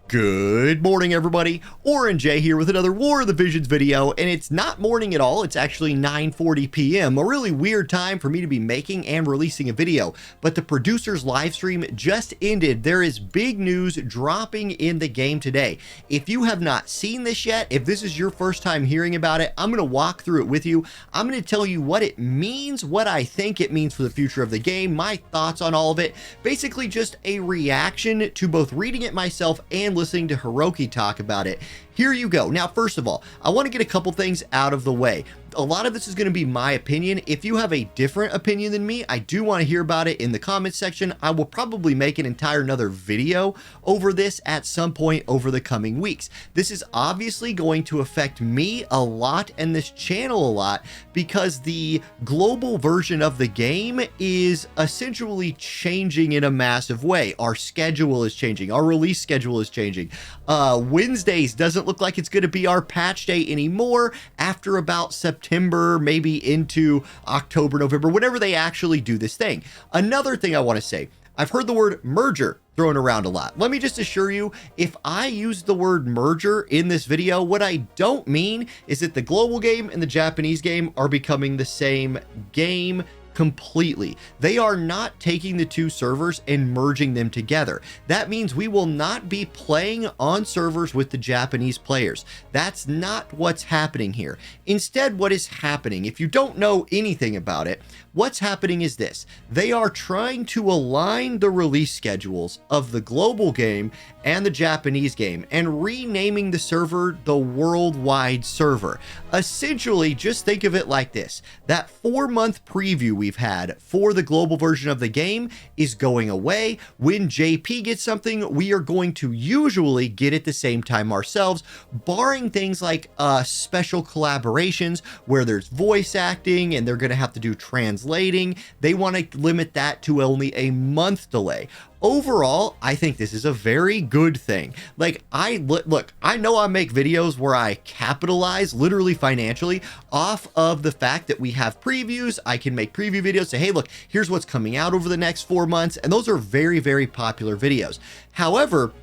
Good morning, everybody. Oren J here with another War of the Visions video, and it's not morning at all. It's actually 9:40 p.m., a really weird time for me to be making and releasing a video. But the producer's live stream just ended. There is big news dropping in the game today. If you have not seen this yet, if this is your first time hearing about it, I'm going to walk through it with you. I'm going to tell you what it means, what I think it means for the future of the game, my thoughts on all of it. Basically just a reaction to both reading it myself and listening to Hiroki talk about it. Here you go. Now, first of all, I want to get a couple things out of the way. A lot of this is going to be my opinion. If you have a different opinion than me, I do want to hear about it in the comments section. I will probably make an entire another video over this at some point over the coming weeks. This is obviously going to affect me a lot and this channel a lot because the global version of the game is essentially changing in a massive way. Our schedule is changing. Our release schedule is changing. Wednesdays doesn't look like it's going to be our patch day anymore after about September, maybe into October, November, whenever they actually do this thing. Another thing I want to say, I've heard the word merger thrown around a lot. Let me just assure you, if I use the word merger in this video, what I don't mean is that the global game and the Japanese game are becoming the same game completely. They are not taking the two servers and merging them together. That means we will not be playing on servers with the Japanese players. That's not what's happening here. Instead, what is happening, if you don't know anything about it, what's happening is this. They are trying to align the release schedules of the global game and the Japanese game and renaming the server the worldwide server. Essentially, just think of it like this. That 4-month preview we've had for the global version of the game is going away. When JP gets something, we are going to usually get at the same time ourselves, barring things like special collaborations where there's voice acting and they're going to have to do translating. They want to limit that to only a month delay. Overall, I think this is a very good thing. Like, look, I know I make videos where I capitalize literally financially off of the fact that we have previews. I can make preview videos, say, hey, look, here's what's coming out over the next 4 months. And those are very, very popular videos. However,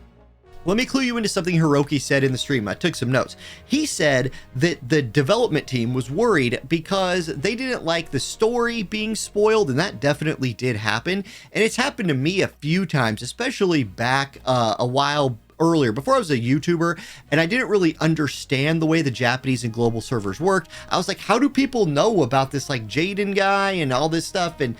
let me clue you into something Hiroki said in the stream. I took some notes. He said that the development team was worried because they didn't like the story being spoiled, and that definitely did happen. And it's happened to me a few times, especially back a while earlier, before I was a YouTuber, and I didn't really understand the way the Japanese and global servers worked. I was like, how do people know about this like Jaden guy and all this stuff? And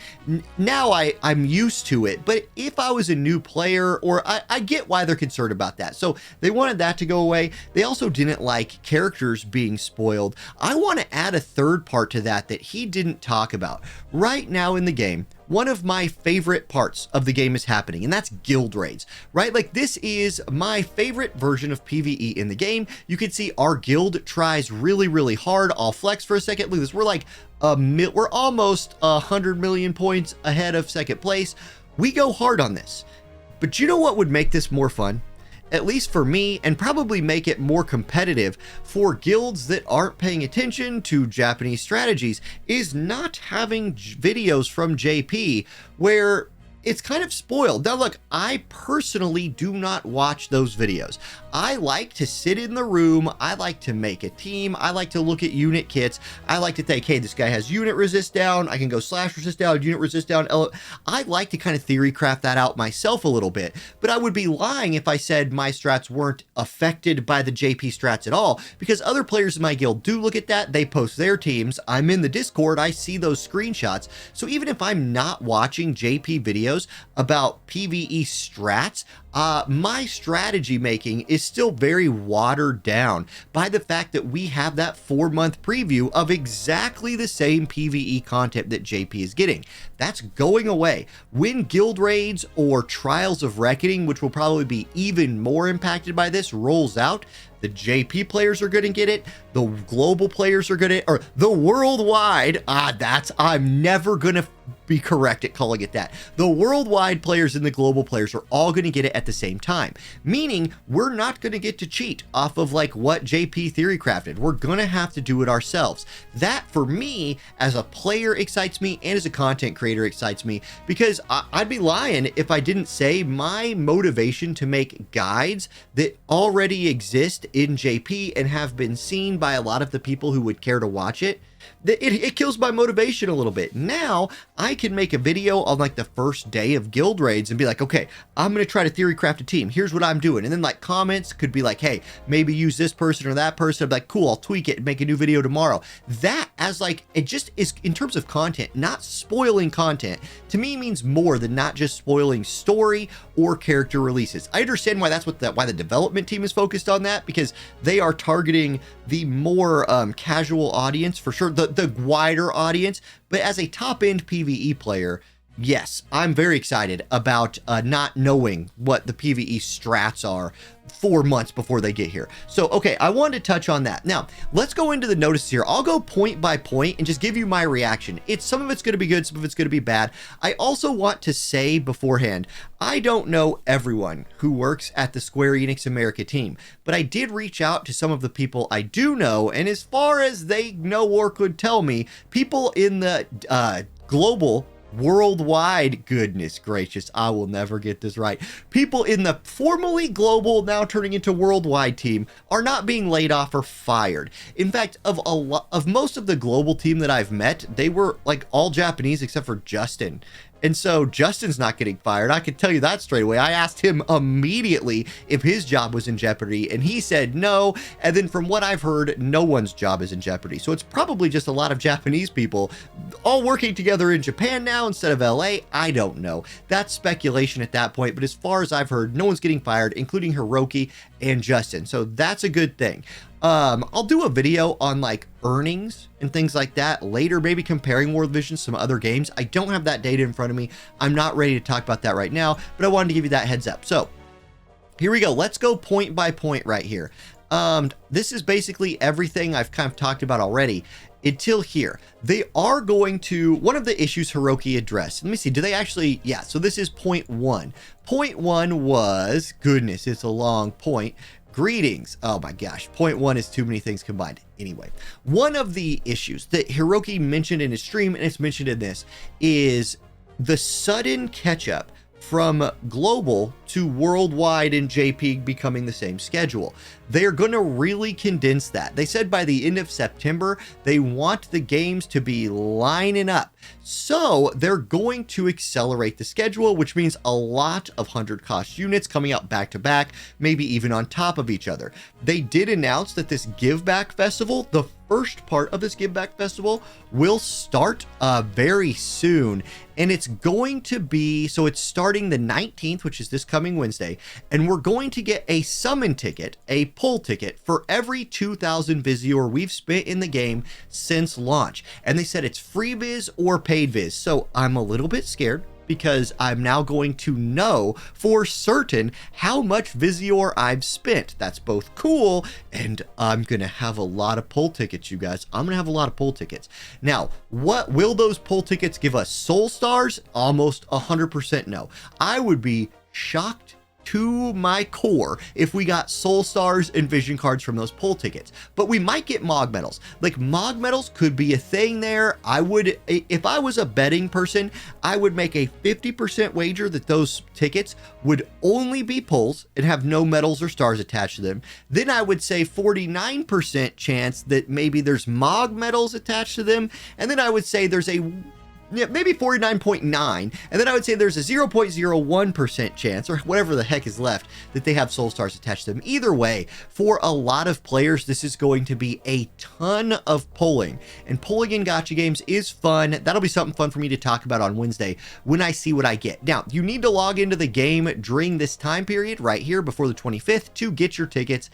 now I'm used to it. But if I was a new player, or I get why they're concerned about that. So they wanted that to go away. They also didn't like characters being spoiled. I want to add a third part to that he didn't talk about. Right now in the game, one of my favorite parts of the game is happening, and that's guild raids, right? Like, this is my favorite version of PvE in the game. You can see our guild tries really, really hard. I'll flex for a second. Look at this. We're like we're almost 100 million points ahead of second place. We go hard on this. But you know what would make this more fun? At least for me, and probably make it more competitive for guilds that aren't paying attention to Japanese strategies, is not having videos from JP where it's kind of spoiled. Now, look, I personally do not watch those videos. I like to sit in the room. I like to make a team. I like to look at unit kits. I like to think, hey, this guy has unit resist down. I can go slash resist down, unit resist down. I like to kind of theory craft that out myself a little bit, but I would be lying if I said my strats weren't affected by the JP strats at all, because other players in my guild do look at that. They post their teams. I'm in the Discord. I see those screenshots. So even if I'm not watching JP videos about PvE strats, my strategy making is still very watered down by the fact that we have that 4-month preview of exactly the same PvE content that JP is getting. That's going away. When guild raids or Trials of Reckoning, which will probably be even more impacted by this, rolls out, The JP players are going to get it. The global players are going to, or the worldwide. I'm never going to be correct at calling it that. The worldwide players and the global players are all going to get it at the same time, meaning we're not going to get to cheat off of like what JP Theory crafted. We're going to have to do it ourselves. That for me as a player excites me, and as a content creator excites me, because I'd be lying if I didn't say my motivation to make guides that already exist in JP and have been seen by a lot of the people who would care to watch it. It kills my motivation a little bit. Now I can make a video on like the first day of guild raids and be like, okay, I'm going to try to theory craft a team. Here's what I'm doing. And then like comments could be like, hey, maybe use this person or that person. I'm like, cool, I'll tweak it and make a new video tomorrow. That as like, it just is in terms of content, not spoiling content to me means more than not just spoiling story or character releases. I understand why why the development team is focused on that, because they are targeting the more casual audience for sure, the wider audience. But as a top-end PvE player, yes, I'm very excited about not knowing what the PvE strats are 4 months before they get here. So, okay, I wanted to touch on that. Now, let's go into the notices here. I'll go point by point and just give you my reaction. Some of it's going to be good, some of it's going to be bad. I also want to say beforehand, I don't know everyone who works at the Square Enix America team, but I did reach out to some of the people I do know, and as far as they know or could tell me, people in the global worldwide, goodness gracious, I will never get this right. People in the formerly global, now turning into worldwide team are not being laid off or fired. In fact, of most of the global team that I've met, they were like all Japanese except for Justin. And so Justin's not getting fired. I can tell you that straight away. I asked him immediately if his job was in jeopardy, and he said no. And then from what I've heard, no one's job is in jeopardy. So it's probably just a lot of Japanese people all working together in Japan now instead of LA. I don't know. That's speculation at that point. But as far as I've heard, no one's getting fired, including Hiroki and Justin. So that's a good thing. I'll do a video on like earnings and things like that later, maybe comparing World Vision to some other games. I don't have that data in front of me. I'm not ready to talk about that right now, but I wanted to give you that heads up. So here we go. Let's go point by point right here. This is basically everything I've kind of talked about already until here. They are going to, one of the issues Hiroki addressed, let me see, do they actually, yeah, so this is point one. Point one was, goodness, it's a long point. Greetings. Oh my gosh. Point one is too many things combined. Anyway, one of the issues that Hiroki mentioned in his stream, and it's mentioned in this, is the sudden catch up from global to worldwide and JP becoming the same schedule. They're going to really condense that. They said by the end of September, they want the games to be lining up. So they're going to accelerate the schedule, which means a lot of 100 cost units coming out back to back, maybe even on top of each other. They did announce that this Give Back Festival, the first part of this Give Back Festival, will start very soon. And it's going to be, so it's starting the 19th, which is this coming Wednesday. And we're going to get a summon ticket, a pull ticket for every 2,000 Visior we've spent in the game since launch. And they said it's free Viz or paid Viz. So I'm a little bit scared, because I'm now going to know for certain how much Visior I've spent. That's both cool, and I'm going to have a lot of pull tickets, you guys. I'm going to have a lot of pull tickets. Now, what will those pull tickets give us? Soul stars? Almost 100% no. I would be shocked to my core if we got soul stars and vision cards from those pull tickets, but we might get Mog medals. Like, Mog medals could be a thing there. I would, if I was a betting person, I would make a 50% wager that those tickets would only be pulls and have no medals or stars attached to them. Then I would say 49% chance that maybe there's Mog medals attached to them, and then I would say there's a maybe 49.9, and then I would say there's a 0.01% chance, or whatever the heck is left, that they have soul stars attached to them. Either way, for a lot of players, this is going to be a ton of pulling, and pulling in gacha games is fun. That'll be something fun for me to talk about on Wednesday when I see what I get. Now, you need to log into the game during this time period right here before the 25th to get your tickets.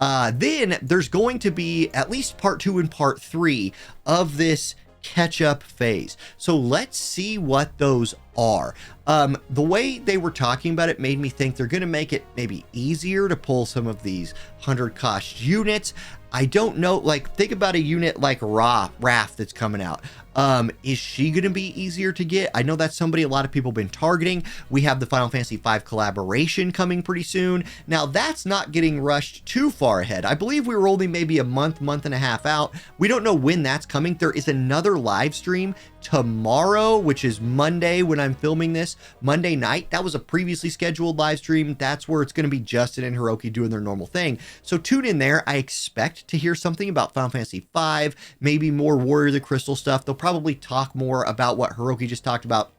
Then there's going to be at least part 2 and part 3 of this catch-up phase. So let's see what those are. The way they were talking about it made me think they're going to make it maybe easier to pull some of these 100 cost units. I don't know, like, think about a unit like Raph that's coming out. Is she going to be easier to get? I know that's somebody a lot of people have been targeting. We have the Final Fantasy V collaboration coming pretty soon. Now, that's not getting rushed too far ahead. I believe we were only maybe a month and a half out. We don't know when that's coming. There is another live stream tomorrow, which is Monday when I'm filming this, Monday night. That was a previously scheduled live stream. That's where it's going to be Justin and Hiroki doing their normal thing. So tune in there. I expect to hear something about Final Fantasy V, maybe more Warrior of the Crystal stuff. They'll probably talk more about what Hiroki just talked about.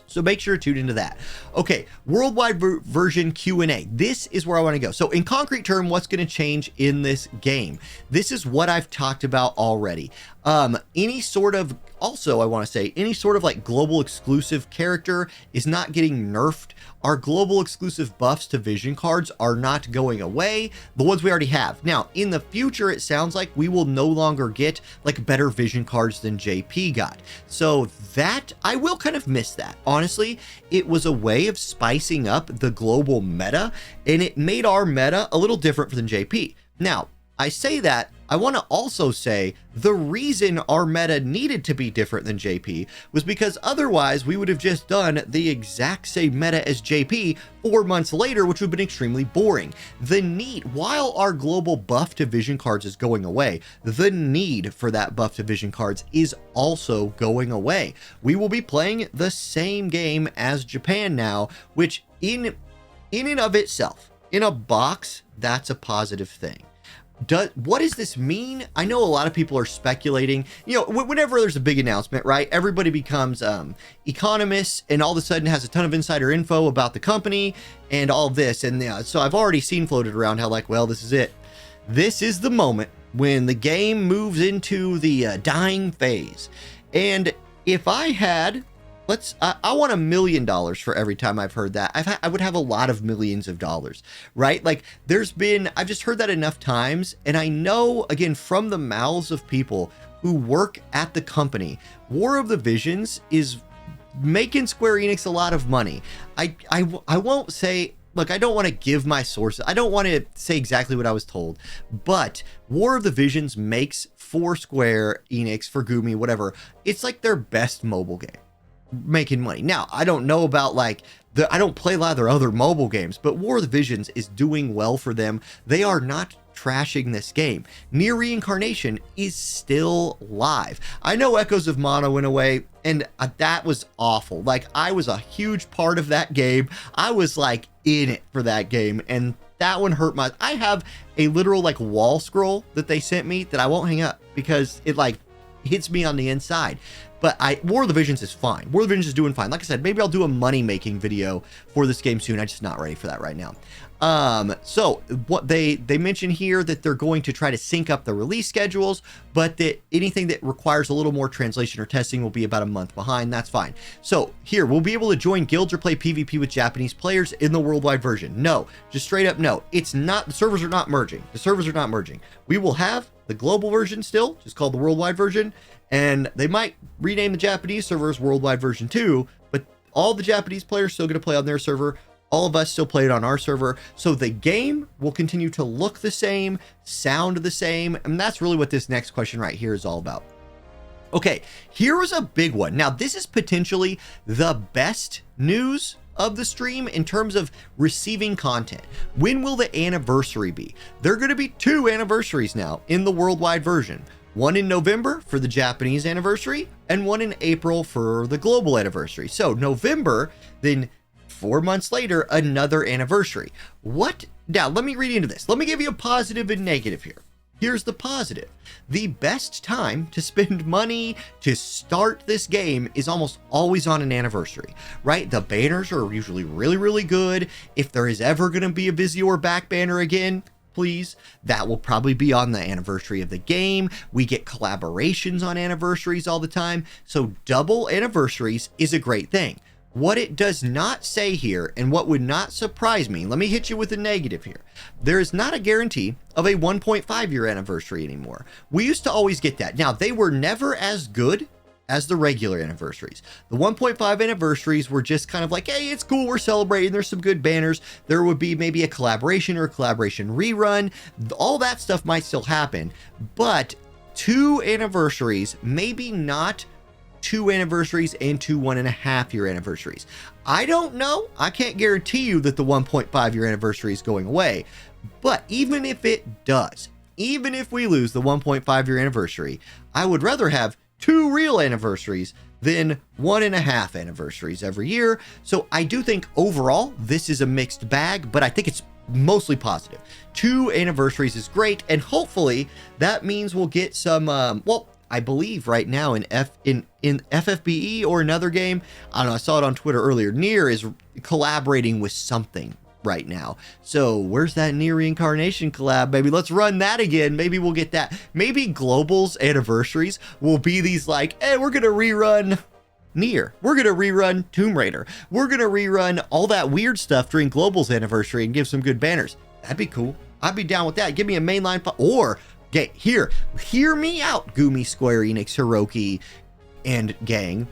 So make sure to tune into that. Okay, worldwide version Q&A. This is where I want to go. So in concrete term, what's going to change in this game? This is what I've talked about already. Any sort of, also I want to say, any sort of like global exclusive character is not getting nerfed. Our global exclusive buffs to vision cards are not going away. The ones we already have. Now, in the future, it sounds like we will no longer get like better vision cards than JP got. So that, I will kind of miss that. Honestly, it was a way of spicing up the global meta, and it made our meta a little different than JP. Now, I say that, I want to also say the reason our meta needed to be different than JP was because otherwise we would have just done the exact same meta as JP 4 months later, which would have been extremely boring. The need, while our global buff to vision cards is going away, the need for that buff to vision cards is also going away. We will be playing the same game as Japan now, which in and of itself, in a box, that's a positive thing. What does this mean? I know a lot of people are speculating, you know, whenever there's a big announcement, right? Everybody becomes economists and all of a sudden has a ton of insider info about the company and all of this. And so I've already seen floated around how like, well, this is it. This is the moment when the game moves into the dying phase. And if I had, I want $1 million for every time I've heard that. I would have a lot of millions of dollars, right? Like I've just heard that enough times. And I know, again, from the mouths of people who work at the company, War of the Visions is making Square Enix a lot of money. I won't say, look, I don't want to give my sources. I don't want to say exactly what I was told, but War of the Visions makes for Square Enix, for Gumi, whatever. It's like their best mobile game. Making money. Now, I don't know about like I don't play a lot of their other mobile games, but War of the Visions is doing well for them. They are not trashing this game. Near Reincarnation is still live. I know Echoes of Mana went away, and that was awful. Like, I was a huge part of that game. I was like in it for that game, and that one hurt my. I have a literal like wall scroll that they sent me that I won't hang up because it like hits me on the inside. But War of the Visions is fine. War of the Visions is doing fine. Like I said, maybe I'll do a money-making video for this game soon. I'm just not ready for that right now. So what they mention here that they're going to try to sync up the release schedules, but that anything that requires a little more translation or testing will be about a month behind. That's fine. So here, we'll be able to join guilds or play PvP with Japanese players in the worldwide version. No, just straight up no. It's not, the servers are not merging. The servers are not merging. We will have the global version still, just called the worldwide version, and they might rename the Japanese servers worldwide version 2, but all the Japanese players still going to play on their server. All of us still play it on our server. So the game will continue to look the same, sound the same, and that's really what this next question right here is all about. Okay, here was a big one. Now, this is potentially the best news of the stream in terms of receiving content. When will the anniversary be? There are going to be 2 anniversaries now in the worldwide version. One in November for the Japanese anniversary, and one in April for the global anniversary. So November, then 4 months later, another anniversary. What? Now, let me read into this. Let me give you a positive and negative here. Here's the positive. The best time to spend money to start this game is almost always on an anniversary, right? The banners are usually really, really good. If there is ever going to be a Visior back banner again, please, that will probably be on the anniversary of the game. We get collaborations on anniversaries all the time. So double anniversaries is a great thing. What it does not say here, and what would not surprise me, let me hit you with a negative here. There is not a guarantee of a 1.5 year anniversary anymore. We used to always get that. Now, they were never as good as the regular anniversaries. The 1.5 anniversaries were just kind of like, hey, it's cool, we're celebrating, there's some good banners. There would be maybe a collaboration or a collaboration rerun. All that stuff might still happen, but 2 anniversaries, maybe not 2 anniversaries and 2 1.5-year anniversaries. I don't know. I can't guarantee you that the 1.5-year anniversary is going away, but even if it does, even if we lose the 1.5-year anniversary, I would rather have 2 real anniversaries than 1.5 anniversaries every year. So I do think overall this is a mixed bag, but I think it's mostly positive. 2 anniversaries is great, and hopefully that means we'll get some well, I believe right now in FFBE or another game, I don't know, I saw it on Twitter earlier, Nier is collaborating with something right now. So where's that Nier Reincarnation collab? Maybe let's run that again. Maybe we'll get that. Maybe Global's anniversaries will be these like, hey, we're gonna rerun Nier, we're gonna rerun Tomb Raider, we're gonna rerun all that weird stuff during Global's anniversary and give some good banners. That'd be cool. I'd be down with that. Give me a mainline or hear me out, Gumi, Square Enix, Hiroki, and gang.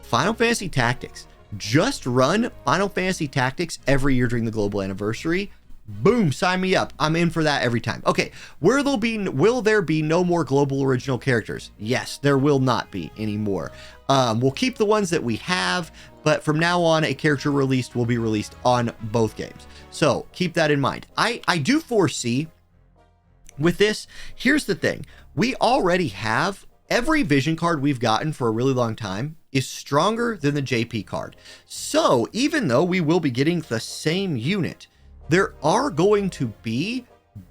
Final Fantasy Tactics. Just run Final Fantasy Tactics every year during the global anniversary. Boom, sign me up. I'm in for that every time. Okay, will there be no more global original characters? Yes, there will not be anymore. We'll keep the ones that we have, but from now on, a character released will be released on both games. So keep that in mind. I do foresee with this, here's the thing. We already have every vision card we've gotten for a really long time is stronger than the JP card. So even though we will be getting the same unit, there are going to be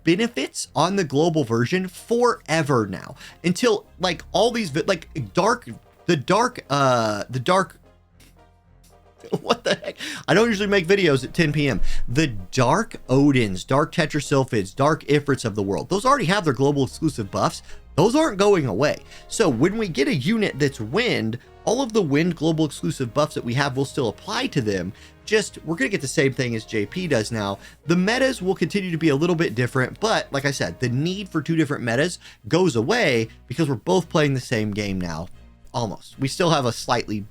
benefits on the global version forever now, until like all these like the dark what the heck? I don't usually make videos at 10 p.m. The Dark Odins, Dark Tetrasylphids, Dark Ifrits of the world, those already have their global exclusive buffs. Those aren't going away. So when we get a unit that's wind, all of the wind global exclusive buffs that we have will still apply to them. Just, we're going to get the same thing as JP does now. The metas will continue to be a little bit different, but like I said, the need for 2 different metas goes away because we're both playing the same game now. Almost. We still have a slightly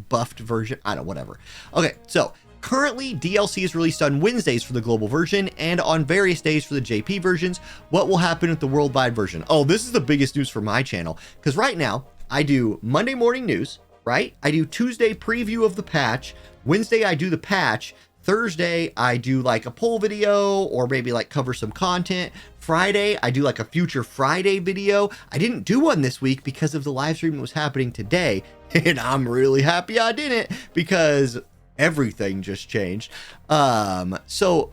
buffed version. I don't know, whatever. Okay, so currently DLC is released on Wednesdays for the global version and on various days for the JP versions. What will happen with the worldwide version? Oh, this is the biggest news for my channel, because right now I do Monday morning news, right? I do Tuesday preview of the patch. Wednesday I do the patch. Thursday I do like a poll video or maybe like cover some content. Friday I do like a future Friday video. I didn't do one this week because of the live stream that was happening today, and I'm really happy I didn't because everything just changed. So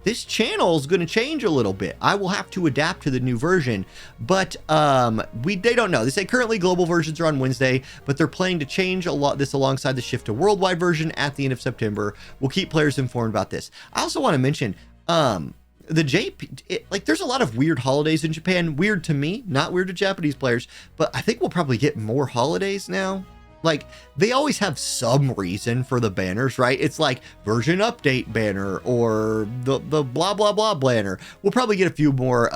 this channel is going to change a little bit. I will have to adapt to the new version, but they don't know. They say currently global versions are on Wednesday, but they're planning to change this alongside the shift to worldwide version at the end of September. We'll keep players informed about this. I also want to mention the JP, like there's a lot of weird holidays in Japan. Weird to me, not weird to Japanese players, but I think we'll probably get more holidays now. Like they always have some reason for the banners, right? It's like version update banner or the blah blah blah banner. We'll probably get a few more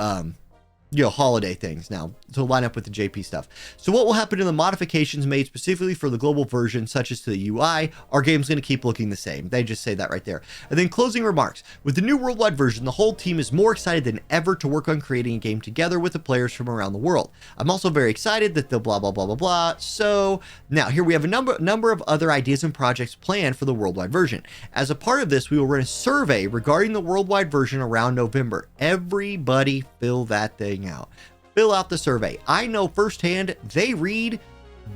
holiday things now to line up with the JP stuff. So what will happen to the modifications made specifically for the global version, such as to the UI? Our game's going to keep looking the same. They just say that right there. And then closing remarks. With the new worldwide version, the whole team is more excited than ever to work on creating a game together with the players from around the world. I'm also very excited that the blah blah blah blah blah. So now here we have a number of other ideas and projects planned for the worldwide version. As a part of this, we will run a survey regarding the worldwide version around November. Everybody fill that thing out. Fill out the survey. I know firsthand they read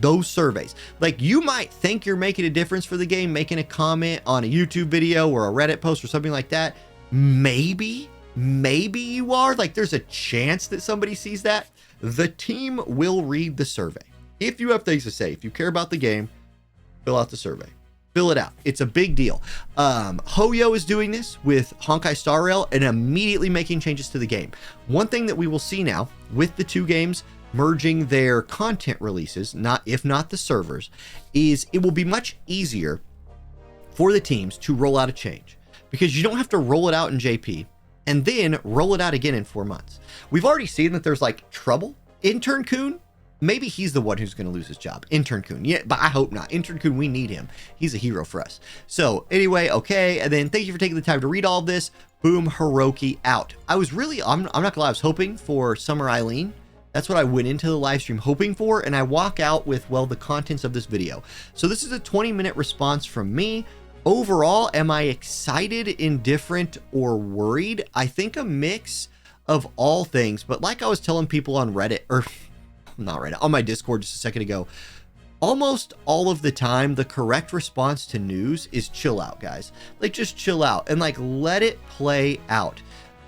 those surveys. Like you might think you're making a difference for the game, making a comment on a YouTube video or a Reddit post or something like that. Maybe you are. Like there's a chance that somebody sees that. The team will read the survey. If you have things to say, if you care about the game, fill out the survey. Fill it out. It's a big deal. Hoyo is doing this with Honkai Star Rail and immediately making changes to the game. One thing that we will see now with the 2 games merging their content releases, if not the servers, is it will be much easier for the teams to roll out a change because you don't have to roll it out in JP and then roll it out again in 4 months. We've already seen that there's like trouble in Turn Kun maybe he's the one who's going to lose his job. Intern Kun. Yeah, but I hope not. Intern Kun, we need him. He's a hero for us. So anyway, okay. And then thank you for taking the time to read all of this. Boom, Hiroki out. I was really, I'm not gonna lie, I was hoping for Summer Eileen. That's what I went into the live stream hoping for. And I walk out with, well, the contents of this video. So this is a 20-minute response from me. Overall, am I excited, indifferent, or worried? I think a mix of all things. But like I was telling people on Reddit, or not Reddit, on my Discord just a second ago, almost all of the time, the correct response to news is chill out, guys. Like, just chill out and like let it play out.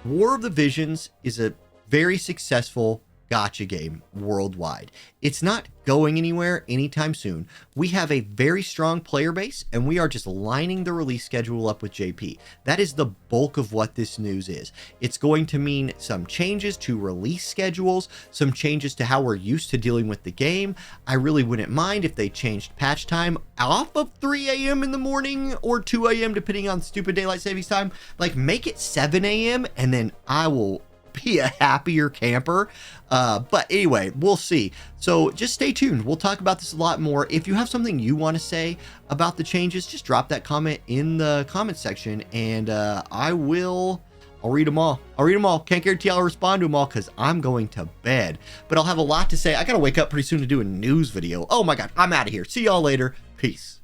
War of the Visions is a very successful gacha game worldwide. It's not going anywhere anytime soon. We have a very strong player base, and we are just lining the release schedule up with JP. That is the bulk of what this news is. It's going to mean some changes to release schedules, some changes to how we're used to dealing with the game. I really wouldn't mind if they changed patch time off of 3 a.m. in the morning or 2 a.m. depending on stupid daylight savings time. Like, make it 7 a.m. and then I will be a happier camper. But anyway, we'll see. So just stay tuned. We'll talk about this a lot more. If you have something you want to say about the changes, just drop that comment in the comment section, and I'll read them all. I'll read them all. Can't guarantee I'll respond to them all because I'm going to bed, but I'll have a lot to say. I gotta wake up pretty soon to do a news video. Oh my God, I'm out of here. See y'all later. Peace.